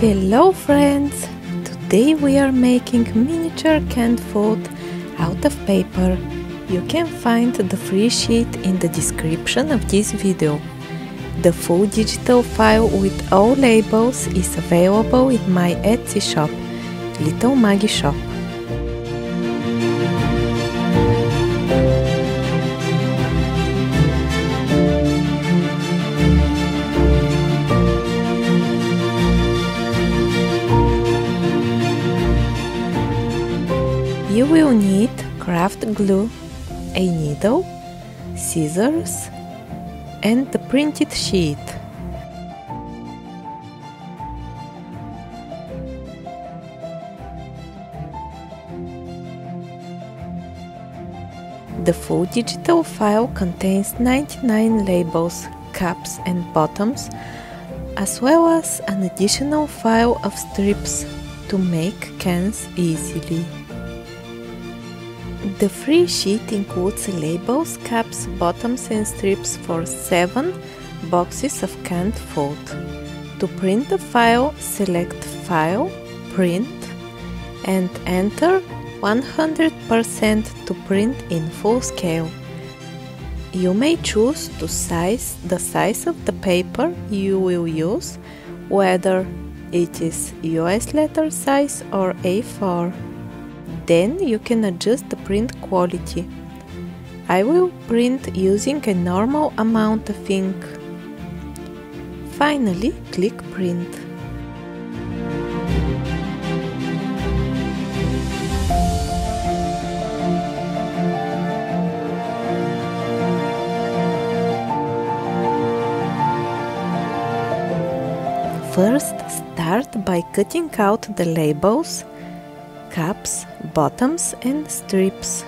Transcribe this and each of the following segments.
Hello friends! Today we are making miniature canned food out of paper. You can find the free sheet in the description of this video. The full digital file with all labels is available in my Etsy shop, LittleMaggieShop. You will need craft glue, a needle, scissors, and the printed sheet. The full digital file contains 99 labels, caps and bottoms, as well as an additional file of strips to make cans easily. The free sheet includes labels, caps, bottoms and strips for 7 boxes of canned food. To print the file, select File, Print, and enter 100% to print in full scale. You may choose the size of the paper you will use, whether it is US letter size or A4. Then you can adjust the print quality. I will print using a normal amount of ink. Finally, click Print. First, start by cutting out the labels, caps, bottoms and strips.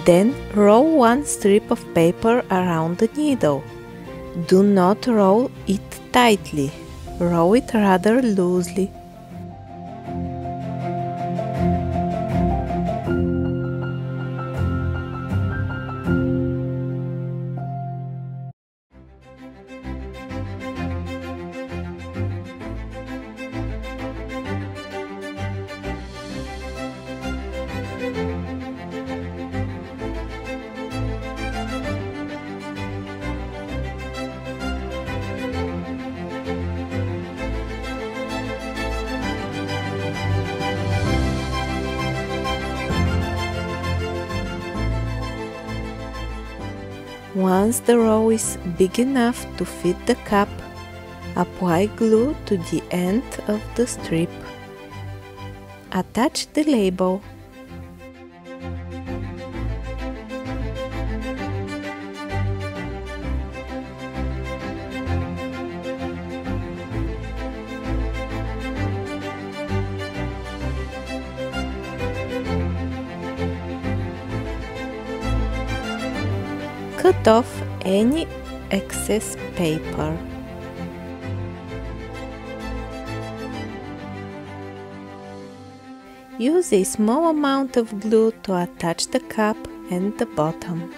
Then roll one strip of paper around the needle. Do not roll it tightly, roll it rather loosely. Once the roll is big enough to fit the cap, apply glue to the end of the strip. Attach the label. Cut off any excess paper. Use a small amount of glue to attach the cap and the bottom.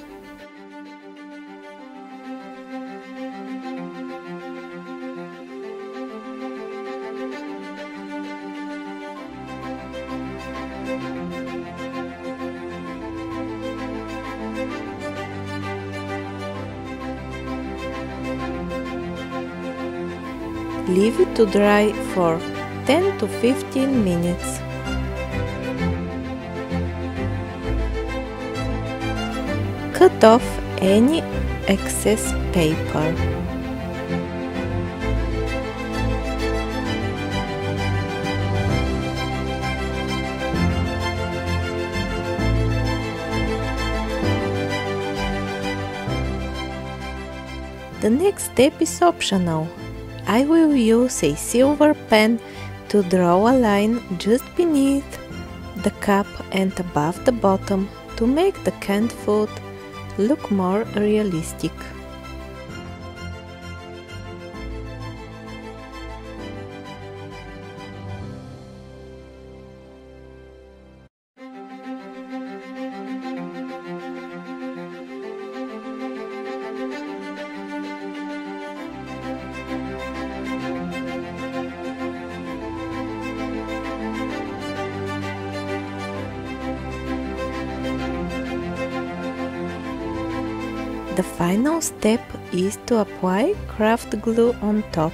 Leave it to dry for 10 to 15 minutes. Cut off any excess paper. The next step is optional. I will use a silver pen to draw a line just beneath the cap and above the bottom to make the canned food look more realistic. The final step is to apply craft glue on top.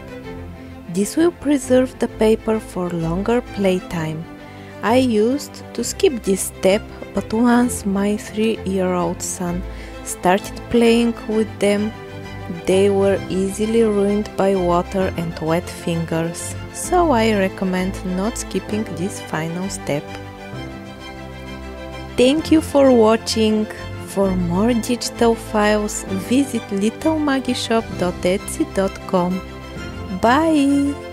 This will preserve the paper for longer playtime. I used to skip this step, but once my 3-year-old son started playing with them, they were easily ruined by water and wet fingers, so I recommend not skipping this final step. Thank you for watching! For more digital files, visit LittleMaggieShop.etsy.com. Bye!